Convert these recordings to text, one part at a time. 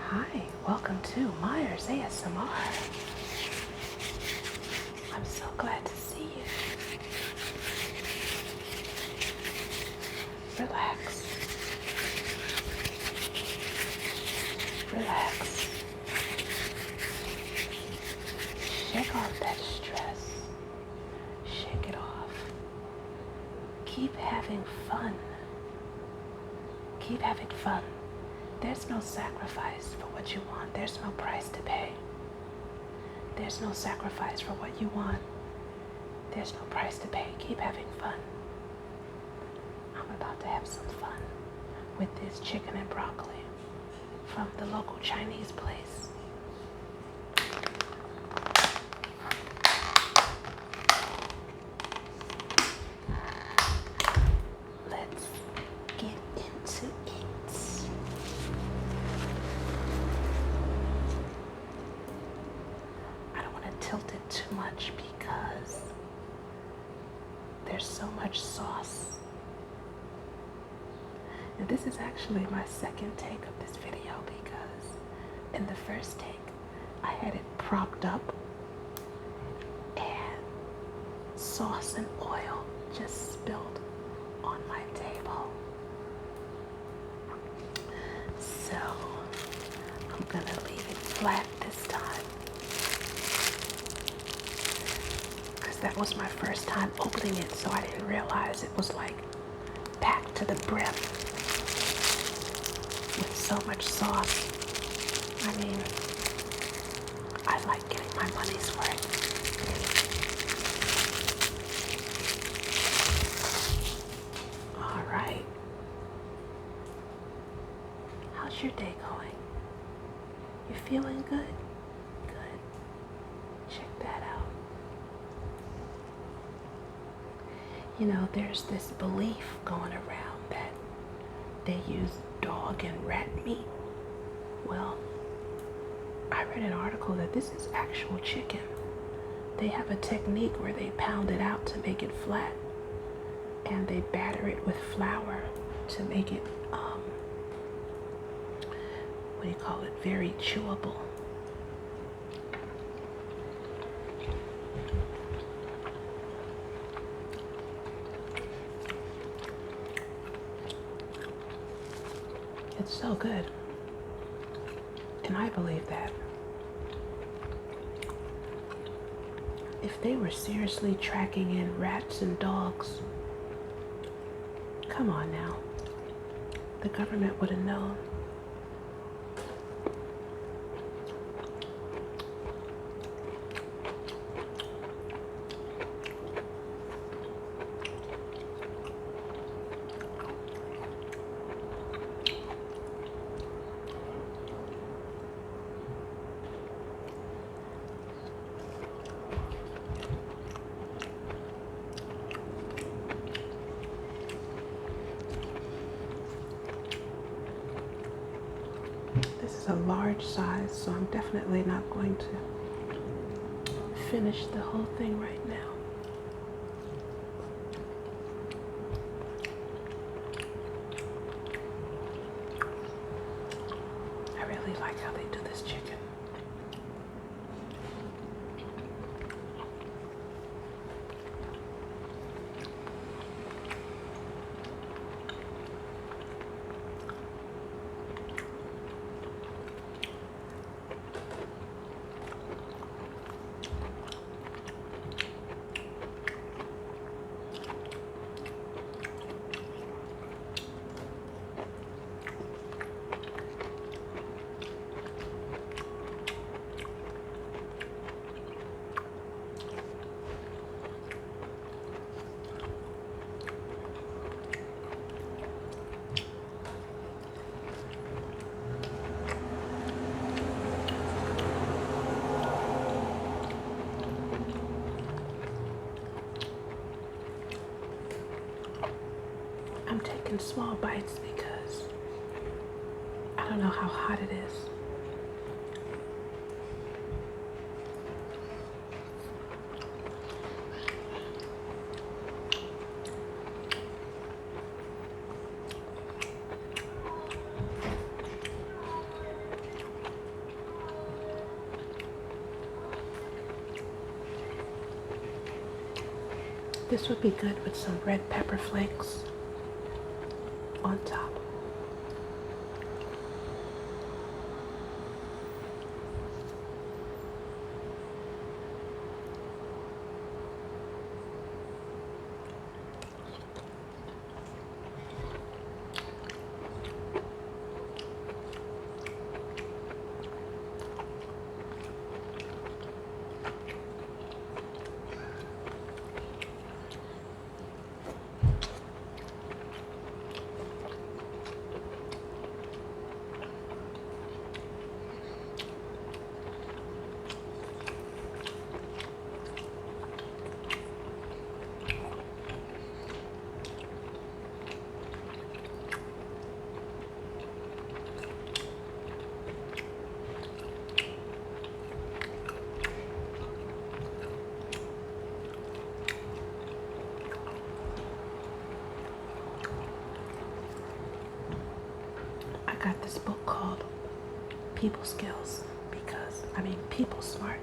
Hi, welcome to Myers ASMR. I'm so glad to see you. Relax. Relax. Shake off that stress. Shake it off. Keep having fun. Keep having fun. There's no sacrifice for what you want. There's no price to pay. There's no sacrifice for what you want. There's no price to pay. Keep having fun. I'm about to have some fun with this chicken and broccoli from the local Chinese place. Let's get into it. I don't want to tilt it too much because there's so much sauce. And this is actually my second take of this video because in the first take I had it propped up and sauce and oil just spilled on my table. So I'm gonna leave it flat this time because that was my first time opening it, so I didn't realize it was like packed to the brim with so much sauce. I mean, I like getting my money's worth. All right. How's your day going? You feeling good? Good. Check that out. You know, there's this belief going around that they use dog and rat meat. Well, I read an article that this is actual chicken. They have a technique where they pound it out to make it flat, and they batter it with flour to make it, very chewable. It's so good. And I believe that if they were seriously tracking in rats and dogs, come on now, the government would have known. This is a large size, so I'm definitely not going to finish the whole thing right now. I really like how they do this chicken. I'm taking small bites because I don't know how hot it is. This would be good with some red pepper flakes on top. I got this book called People Skills People Smart.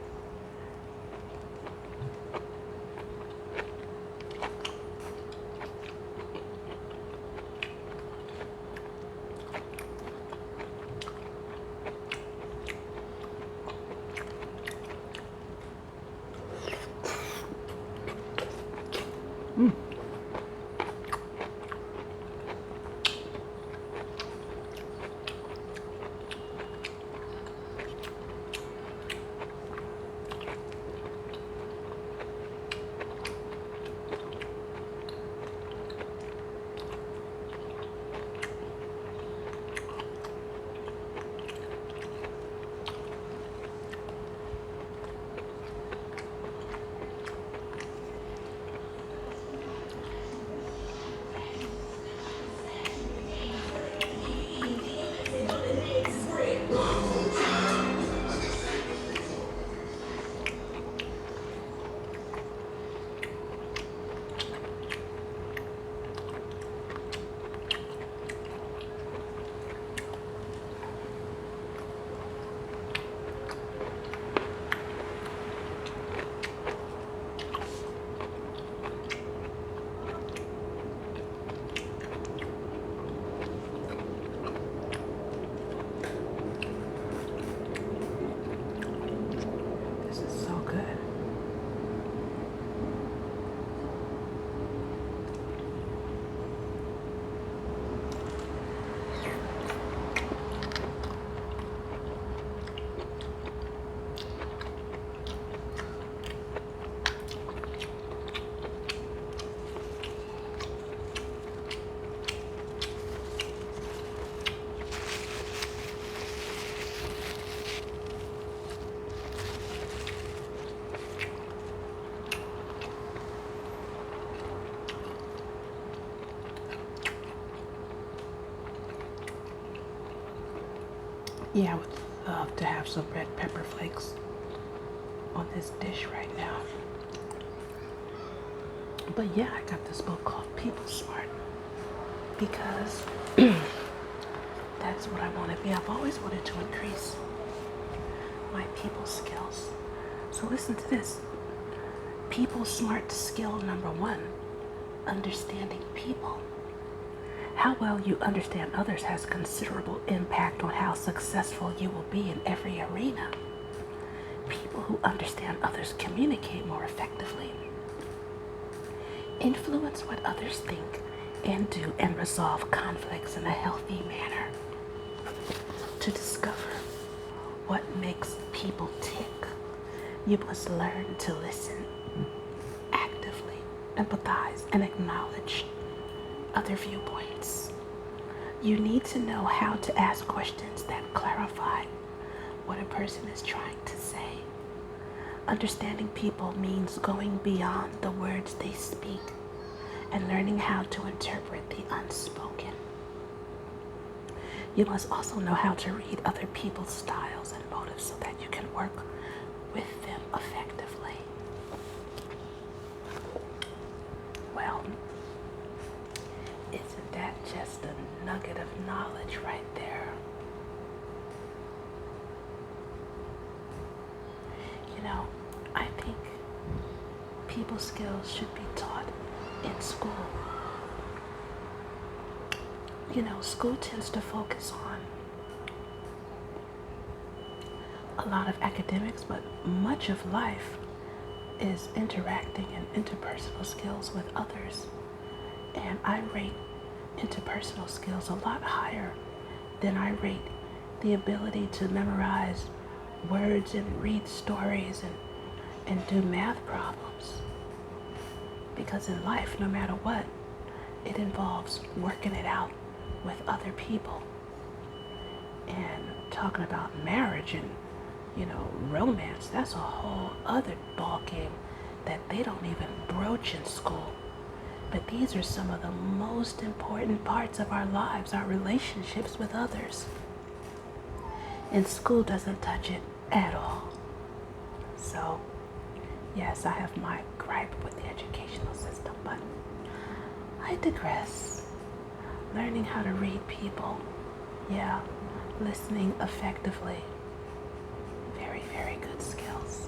This is so good. Yeah, I would love to have some red pepper flakes on this dish right now. But yeah, I got this book called People Smart because that's what I want to be. I've always wanted to increase my people skills. So listen to this. People Smart skill number 1, understanding people. How well you understand others has considerable impact on how successful you will be in every arena. People who understand others communicate more effectively, influence what others think and do, and resolve conflicts in a healthy manner. To discover what makes people tick, you must learn to listen actively, empathize, and acknowledge other viewpoints. You need to know how to ask questions that clarify what a person is trying to say. Understanding people means going beyond the words they speak and learning how to interpret the unspoken. You must also know how to read other people's styles and motives so that you can work with them effectively. Well, isn't that just a nugget of knowledge right there? You know, I think people skills should be taught in school. School tends to focus on a lot of academics, but much of life is interacting and interpersonal skills with others. And I rate interpersonal skills a lot higher than I rate the ability to memorize words and read stories and do math problems. Because in life, no matter what, it involves working it out with other people. And talking about marriage and, romance, that's a whole other ball game that they don't even broach in school. But these are some of the most important parts of our lives, our relationships with others. And school doesn't touch it at all. So, yes, I have my gripe with the educational system, but I digress. Learning how to read people, yeah, listening effectively, very, very good skills.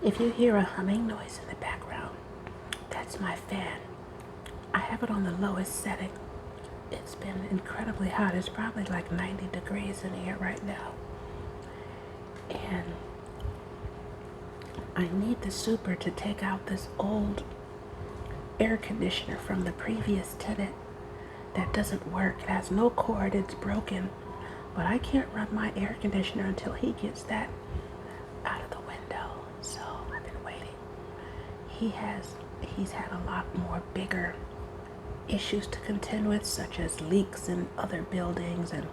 If you hear a humming noise in the background, that's my fan. I have it on the lowest setting. It's been incredibly hot. It's probably like 90 degrees in here right now. And I need the super to take out this old air conditioner from the previous tenant that doesn't work. It has no cord, it's broken. But I can't run my air conditioner until he gets that out of the window. So I've been waiting. He's had a lot more bigger issues to contend with, such as leaks in other buildings and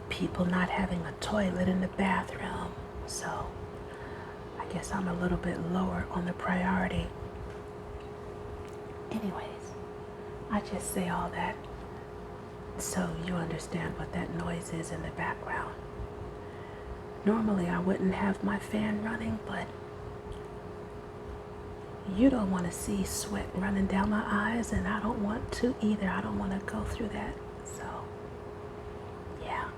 people not having a toilet in the bathroom. So I guess I'm a little bit lower on the priority. Anyways, I just say all that so you understand what that noise is in the background. Normally I wouldn't have my fan running, but you don't want to see sweat running down my eyes, and I don't want to either. I don't want to go through that. So, yeah.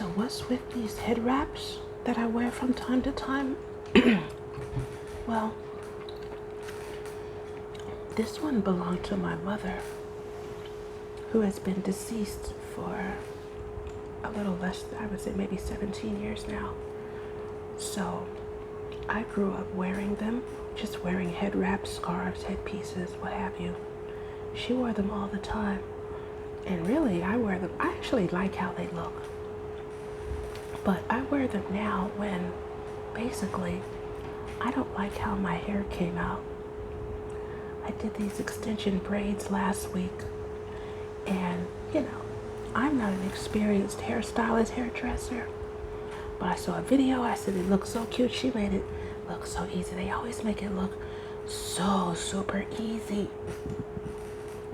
So what's with these head wraps that I wear from time to time? Well, this one belonged to my mother, who has been deceased for a little less, I would say maybe 17 years now. So I grew up wearing them, just wearing head wraps, scarves, headpieces, what have you. She wore them all the time. And really, I wear them. I actually like how they look. But I wear them now when basically I don't like how my hair came out. I did these extension braids last week, and I'm not an experienced hairstylist, hairdresser, but I saw a video. I said it looked so cute. She made it look so easy. They always make it look so super easy.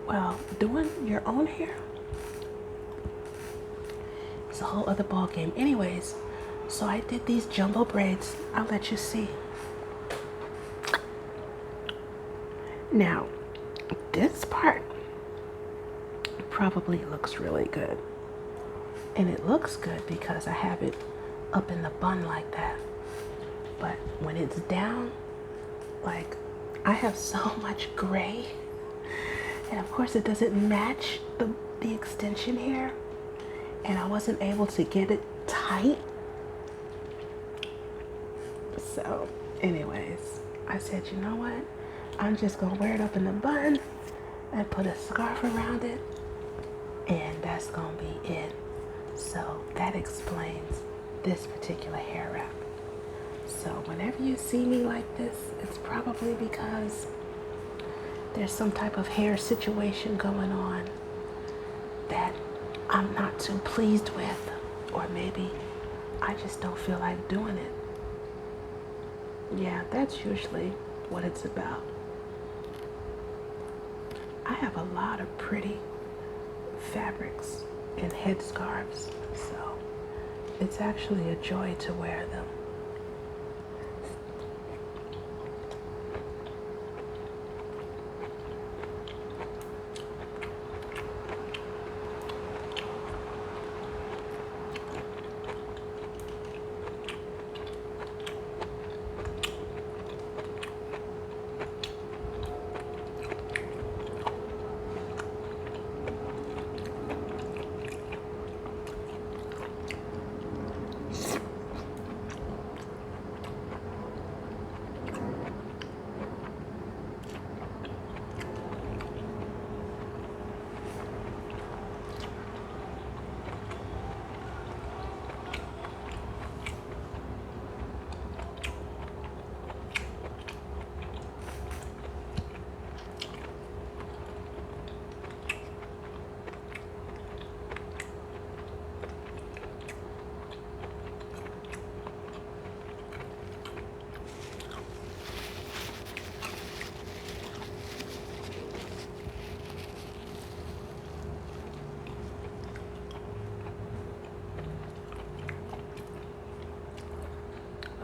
Well, doing your own hair, it's a whole other ball game. Anyways, so I did these jumbo braids. I'll let you see. Now, this part probably looks really good. And it looks good because I have it up in the bun like that. But when it's down, like, I have so much gray. And of course it doesn't match the extension hair. And I wasn't able to get it tight. So anyways, I said, you know what? I'm just gonna wear it up in the bun and put a scarf around it. And that's gonna be it. So that explains this particular hair wrap. So whenever you see me like this, it's probably because there's some type of hair situation going on that I'm not too pleased with, or maybe I just don't feel like doing it. Yeah, that's usually what it's about. I have a lot of pretty fabrics and headscarves, so it's actually a joy to wear them.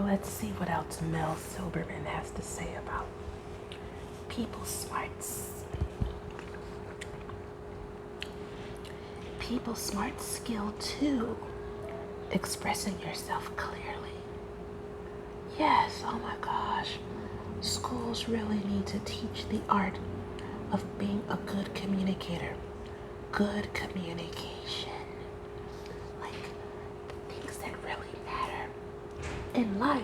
Let's see what else Mel Silberman has to say about people smarts. People smart skill 2, expressing yourself clearly. Yes, oh my gosh. Schools really need to teach the art of being a good communicator. Good communication. Like, the things that really matter in life.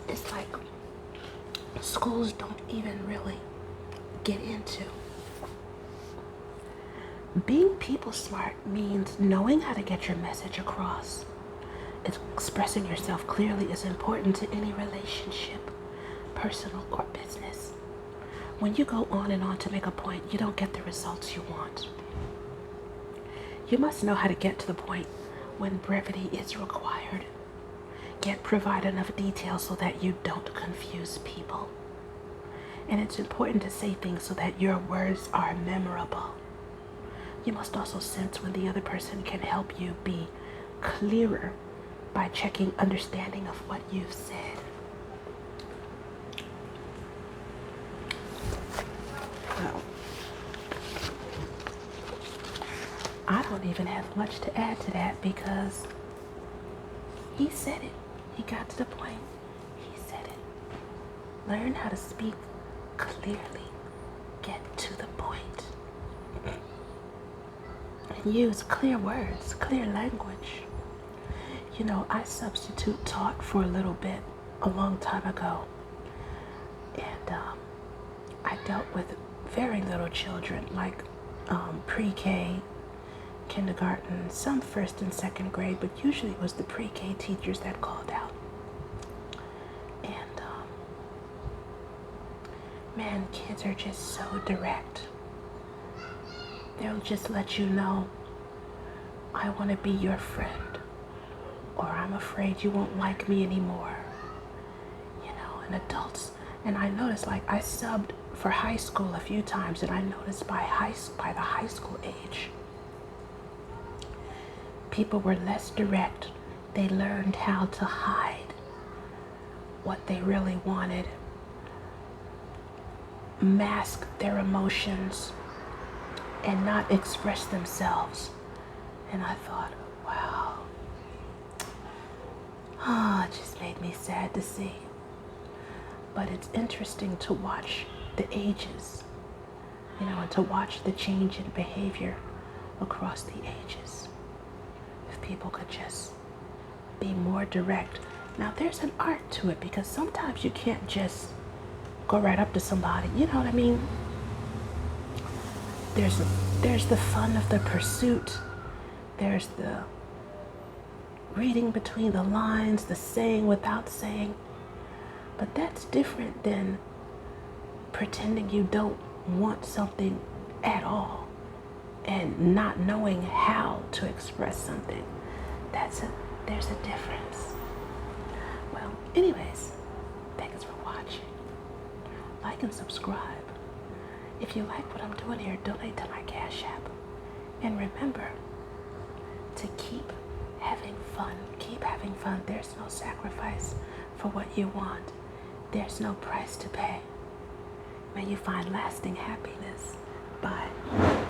It's like schools don't even really get into. Being people smart means knowing how to get your message across. Expressing yourself clearly is important to any relationship, personal or business. When you go on and on to make a point, you don't get the results you want. You must know how to get to the point when brevity is required. Yet provide enough detail so that you don't confuse people. And it's important to say things so that your words are memorable. You must also sense when the other person can help you be clearer by checking understanding of what you've said. Well, I don't even have much to add to that because he said it. He got to the point. He said it. Learn how to speak clearly. Get to the point. And use clear words, clear language. You know, I substitute taught for a little bit a long time ago. And I dealt with very little children, like pre-K, kindergarten, some first and second grade, but usually it was the pre-K teachers that called out. And man, kids are just so direct. They'll just let you know, I want to be your friend, or I'm afraid you won't like me anymore. You know, and adults, and I noticed, like, I subbed for high school a few times, and I noticed by the high school age, people were less direct. They learned how to hide what they really wanted, mask their emotions, and not express themselves. And I thought, wow, it just made me sad to see. But it's interesting to watch the ages, you know, and to watch the change in behavior across the ages. If people could just be more direct. Now, there's an art to it because sometimes you can't just go right up to somebody, you know what I mean? There's the fun of the pursuit. There's the reading between the lines, the saying without saying. But that's different than pretending you don't want something at all and not knowing how to express something. There's a difference. Well, anyways, thanks for watching. Like and subscribe. If you like what I'm doing here, donate to my Cash App. And remember to keep having fun. Keep having fun. There's no sacrifice for what you want. There's no price to pay. May you find lasting happiness. Bye.